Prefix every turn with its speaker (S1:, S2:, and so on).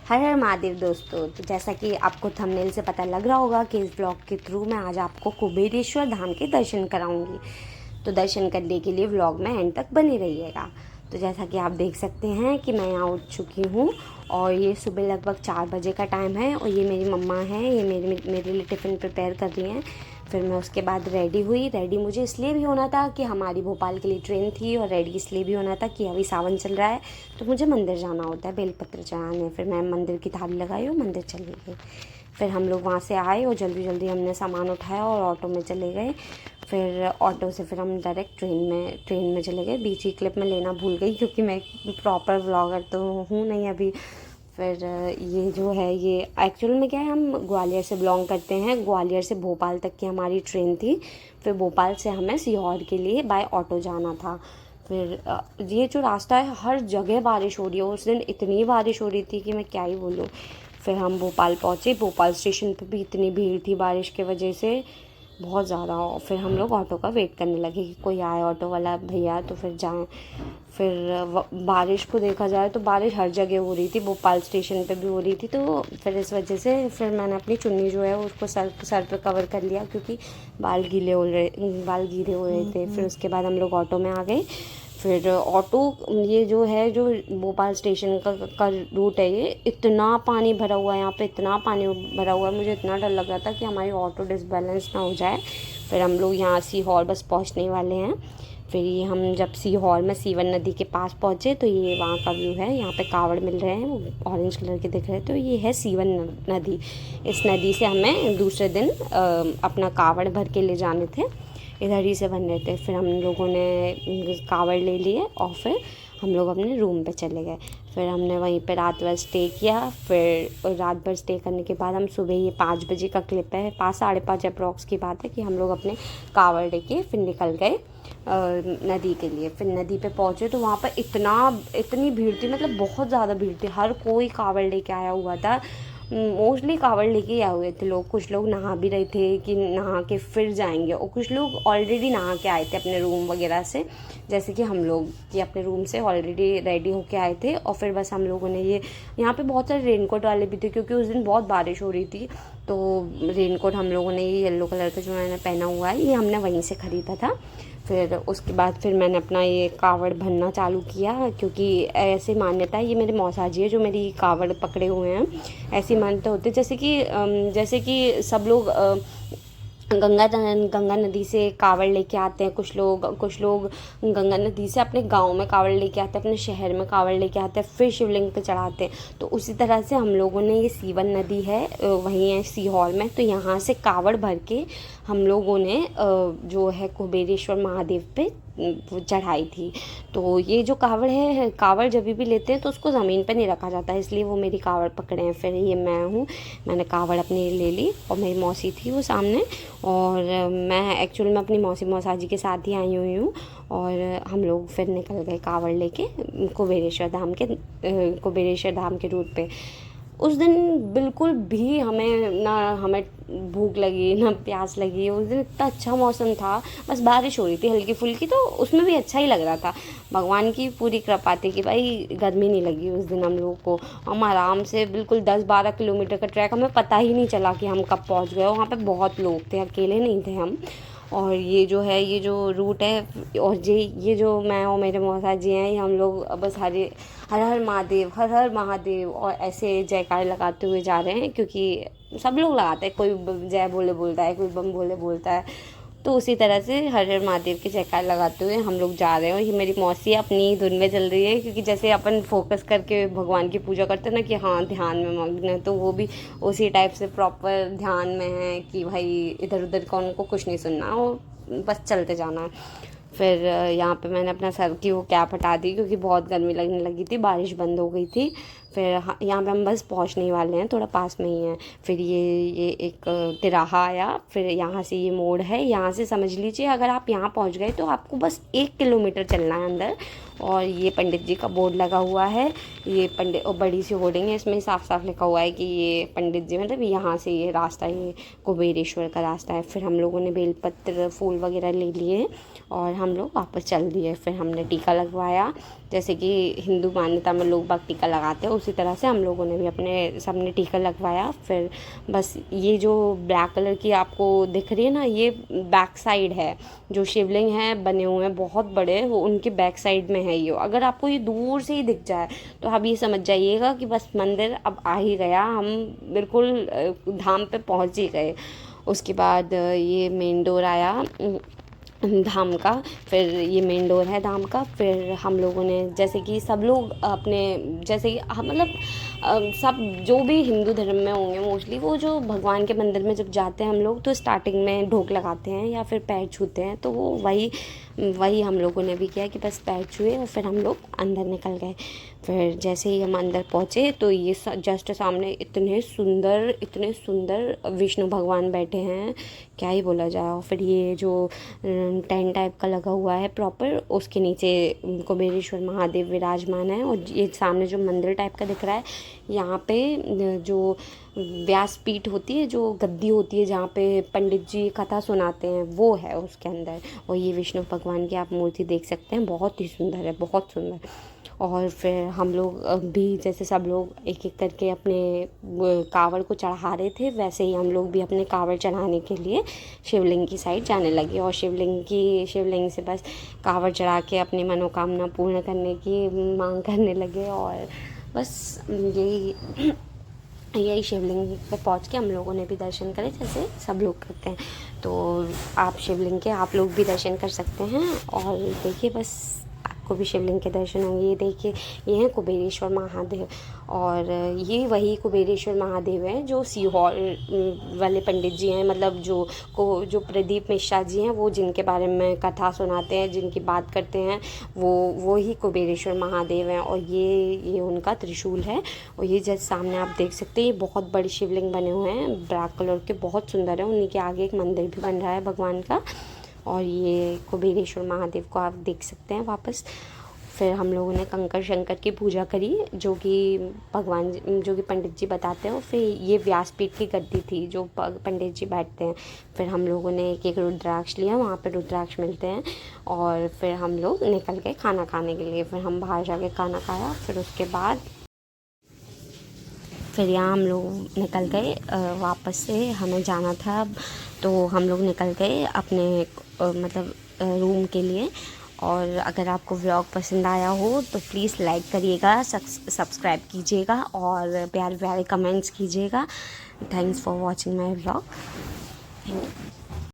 S1: हर हर महादेव दोस्तों। तो जैसा कि आपको थंबनेल से पता लग रहा होगा कि इस ब्लॉग के थ्रू मैं आज आपको कुबेरेश्वर धाम के दर्शन कराऊंगी। तो दर्शन करने के लिए व्लॉग में एंड तक बने रहिएगा। तो जैसा कि आप देख सकते हैं कि मैं यहाँ उठ चुकी हूँ और ये सुबह लगभग 4 बजे का टाइम है और ये मेरी मम्मा है, ये मेरे लिए टिफ़िन प्रिपेयर कर रही हैं। फिर मैं उसके बाद रेडी हुई। रेडी मुझे इसलिए भी होना था कि हमारी भोपाल के लिए ट्रेन थी, और रेडी इसलिए भी होना था कि अभी सावन चल रहा है तो मुझे मंदिर जाना होता है बेलपत्र चढ़ाने। फिर मैं मंदिर की थाली लगाई और मंदिर चली गई। फिर हम लोग वहाँ से आए और जल्दी जल्दी हमने सामान उठाया और ऑटो में चले गए। फिर ऑटो से फिर हम डायरेक्ट ट्रेन में चले गए। बीच की क्लिप में लेना भूल गई क्योंकि मैं प्रॉपर व्लॉगर तो हूँ नहीं अभी। फिर ये जो है ये एक्चुअल में क्या है, हम ग्वालियर से बिलोंग करते हैं। ग्वालियर से भोपाल तक की हमारी ट्रेन थी। फिर भोपाल से हमें सीहोर के लिए बाय ऑटो जाना था। फिर ये जो रास्ता है हर जगह बारिश हो रही है। उस दिन इतनी बारिश हो रही थी कि मैं क्या ही बोलूँ। फिर हम भोपाल पहुँचे। भोपाल स्टेशन पे भी इतनी भीड़ थी बारिश के वजह से, बहुत ज़्यादा। फिर हम लोग ऑटो का वेट करने लगे कि कोई आए ऑटो वाला भैया तो फिर जाएं। फिर बारिश को देखा जाए तो बारिश हर जगह हो रही थी, भोपाल स्टेशन पे भी हो रही थी। तो फिर इस वजह से फिर मैंने अपनी चुन्नी जो है उसको सर पे कवर कर लिया क्योंकि बाल गीले हो रहे थे। फिर उसके बाद हम लोग ऑटो में आ गए। फिर ऑटो ये जो है जो भोपाल स्टेशन का रूट है, ये इतना पानी भरा हुआ है, यहाँ पे इतना पानी भरा हुआ है, मुझे इतना डर लग रहा था कि हमारी ऑटो डिसबैलेंस ना हो जाए। फिर हम लोग यहाँ सीहोर बस पहुँचने वाले हैं। फिर ये हम जब सीहोर में सीवन नदी के पास पहुँचे तो ये वहाँ का व्यू है। यहाँ पे कावड़ मिल रहे हैं, वो ऑरेंज कलर के दिख रहे हैं। तो ये है सीवन नदी। इस नदी से हमें दूसरे दिन अपना कावड़ भर के ले जाने थे, इधर ही से बन रहे थे। फिर हम लोगों ने कावड़ ले लिए और फिर हम लोग अपने रूम पे चले गए। फिर हमने वहीं पे रात भर स्टे किया। फिर रात भर स्टे करने के बाद हम सुबह, ये 5 बजे का क्लिप है, 5 साढ़े 5 अप्रॉक्स की बात है कि हम लोग अपने कावड़ लेके फिर निकल गए नदी के लिए। फिर नदी पे पहुँचे तो वहाँ पर इतनी भीड़ थी, मतलब बहुत ज़्यादा भीड़ थी। हर कोई कावड़ लेके आया हुआ था। मोस्टली कावड़ लेके आए हुए थे लोग। कुछ लोग नहा भी रहे थे कि नहा के फिर जाएंगे, और कुछ लोग ऑलरेडी नहा के आए थे अपने रूम वगैरह से, जैसे कि हम लोग कि अपने रूम से ऑलरेडी रेडी होके आए थे। और फिर बस हम लोगों ने ये, यहाँ पे बहुत सारे रेनकोट वाले भी थे क्योंकि उस दिन बहुत बारिश हो रही थी। तो रेनकोट हम लोगों ने, ये येलो कलर का जो मैंने पहना हुआ है, ये हमने वहीं से ख़रीदा था। फिर उसके बाद फिर मैंने अपना ये कावड़ भरना चालू किया क्योंकि ऐसी मान्यता है, ये मेरे मौसा जी है जो मेरी कावड़ पकड़े हुए हैं। ऐसी मान्यता होती है जैसे कि सब लोग गंगा नदी से कावड़ लेके आते हैं। कुछ लोग गंगा नदी से अपने गांव में कावड़ लेके आते हैं, अपने शहर में कावड़ लेके आते हैं, फिर शिवलिंग पे चढ़ाते हैं। तो उसी तरह से हम लोगों ने, ये सीवन नदी है वहीं है सीहोर में, तो यहाँ से कावड़ भर के हम लोगों ने जो है कुबेरेश्वर महादेव पे चढ़ाई थी। तो ये जो कावड़ है, कावड़ जब भी लेते हैं तो उसको ज़मीन पे नहीं रखा जाता है, इसलिए वो मेरी कावड़ पकड़े हैं। फिर ये मैं हूँ, मैंने कावड़ अपनी ले ली और मेरी मौसी थी वो सामने, और मैं एक्चुअल में अपनी मौसा जी के साथ ही आई हुई हूँ। और हम लोग फिर निकल गए कावड़ लेके कुबेरेश्वर धाम के रूट पे। उस दिन बिल्कुल भी हमें भूख लगी ना प्यास लगी। उस दिन इतना अच्छा मौसम था, बस बारिश हो रही थी हल्की फुल्की, तो उसमें भी अच्छा ही लग रहा था। भगवान की पूरी कृपा थी कि भाई गर्मी नहीं लगी उस दिन हम लोगों को। हम आराम से बिल्कुल 10-12 किलोमीटर का ट्रैक, हमें पता ही नहीं चला कि हम कब पहुंच गए। वहाँ पे बहुत लोग थे, अकेले नहीं थे हम। और ये जो रूट है, और ये जो मैं और मेरे मौसा जी हैं, ये हम लोग बस हर हर महादेव, हर हर महादेव और ऐसे जयकारे लगाते हुए जा रहे हैं क्योंकि सब लोग लगाते हैं। कोई जय बोले बोलता है, कोई बम बोले बोलता है। तो उसी तरह से हर हर महादेव के जयकारे लगाते हुए हम लोग जा रहे हैं। और ये मेरी मौसी अपनी धुन में चल रही है क्योंकि जैसे अपन फोकस करके भगवान की पूजा करते हैं ना कि हाँ ध्यान में मग्न है, तो वो भी उसी टाइप से प्रॉपर ध्यान में है कि भाई इधर उधर का उनको कुछ नहीं सुनना और बस चलते जाना है। फिर यहाँ पे मैंने अपना सर की वो कैप हटा दी क्योंकि बहुत गर्मी लगने लगी थी, बारिश बंद हो गई थी। फिर यहाँ पे हम बस पहुँचने ही वाले हैं, थोड़ा पास में ही है। फिर ये एक तिराहा आया, फिर यहाँ से ये मोड़ है। यहाँ से समझ लीजिए अगर आप यहाँ पहुँच गए तो आपको बस 1 किलोमीटर चलना है अंदर। और ये पंडित जी का बोर्ड लगा हुआ है, ये पंडित, और बड़ी सी होर्डिंग है, इसमें साफ साफ लिखा हुआ है कि ये पंडित जी, मतलब यहाँ से ये रास्ता, ये कुबेरेश्वर का रास्ता है। फिर हम लोगों ने बेलपत्र फूल वगैरह ले लिए और हम लोग वापस चल दिए। फिर हमने टीका लगवाया, जैसे कि हिंदू मान्यता में लोग बाग टीका लगाते हैं, उसी तरह से हम लोगों ने भी अपने सबने टीका लगवाया। फिर बस ये जो ब्लैक कलर की आपको दिख रही है ना, ये बैक साइड है। जो शिवलिंग है बने हुए हैं बहुत बड़े, वो उनके बैक साइड में है ये। अगर आपको ये दूर से ही दिख जाए तो आप ये समझ जाइएगा कि बस मंदिर अब आ ही गया, हम बिल्कुल धाम पे पहुंच ही गए। उसके बाद ये मेन डोर आया धाम का। फिर ये मेन डोर है धाम का। फिर हम लोगों ने जैसे कि सब लोग अपने जैसे कि मतलब सब जो भी हिंदू धर्म में होंगे मोस्टली, वो जो भगवान के मंदिर में जब जाते हैं हम लोग तो स्टार्टिंग में ढोक लगाते हैं या फिर पैर छूते हैं। तो वो वही हम लोगों ने भी किया कि बस पैर छुए और फिर हम लोग अंदर निकल गए। फिर जैसे ही हम अंदर पहुँचे तो ये जस्ट सामने इतने सुंदर विष्णु भगवान बैठे हैं, क्या ही बोला जाए। और फिर ये जो टेंट टाइप का लगा हुआ है प्रॉपर, उसके नीचे कुबेरेश्वर महादेव विराजमान है। और ये सामने जो मंदिर टाइप का दिख रहा है, यहाँ पे जो व्यासपीठ होती है, जो गद्दी होती है जहाँ पे पंडित जी कथा सुनाते हैं, वो है उसके अंदर। और ये विष्णु भगवान की आप मूर्ति देख सकते हैं, बहुत ही सुंदर है, बहुत सुंदर। और फिर हम लोग भी जैसे सब लोग एक एक करके अपने कावड़ को चढ़ा रहे थे, वैसे ही हम लोग भी अपने कावड़ चढ़ाने के लिए शिवलिंग की साइड जाने लगे। और शिवलिंग से बस कावड़ चढ़ा के अपनी मनोकामना पूर्ण करने की मांग करने लगे। और बस यही शिवलिंग पे पहुंच के हम लोगों ने भी दर्शन करे जैसे सब लोग करते हैं। तो आप शिवलिंग के आप लोग भी दर्शन कर सकते हैं। और देखिए बस आपको भी शिवलिंग के दर्शन होंगे। ये देखिए, ये हैं कुबेरेश्वर महादेव। और ये वही कुबेरेश्वर महादेव हैं जो सीहोर वाले पंडित जी हैं, मतलब जो प्रदीप मिश्रा जी हैं, वो जिनके बारे में कथा सुनाते हैं, जिनकी बात करते हैं, वो ही कुबेरेश्वर महादेव हैं। और ये उनका त्रिशूल है। और ये जैसे सामने आप देख सकते हैं, ये बहुत बड़े शिवलिंग बने हुए हैं ब्लैक कलर के, बहुत सुंदर है। उन्हीं के आगे एक मंदिर भी बन रहा है भगवान का। और ये कुबेरेश्वर महादेव को आप देख सकते हैं वापस। फिर हम लोगों ने कंकर शंकर की पूजा करी, जो कि पंडित जी बताते हैं। और फिर ये व्यासपीठ की गद्दी थी जो पंडित जी बैठते हैं। फिर हम लोगों ने एक एक रुद्राक्ष लिया, वहाँ पे रुद्राक्ष मिलते हैं। और फिर हम लोग निकल गए खाना खाने के लिए। फिर हम बाहर जाके खाना खाया। फिर उसके बाद फिर यहाँ हम लोग निकल गए वापस से, हमें जाना था अब। तो हम लोग निकल गए अपने मतलब रूम के लिए। और अगर आपको व्लॉग पसंद आया हो तो प्लीज़ लाइक करिएगा, सब्सक्राइब कीजिएगा और प्यारे प्यारे कमेंट्स कीजिएगा। Thanks for watching my vlog. Thank you.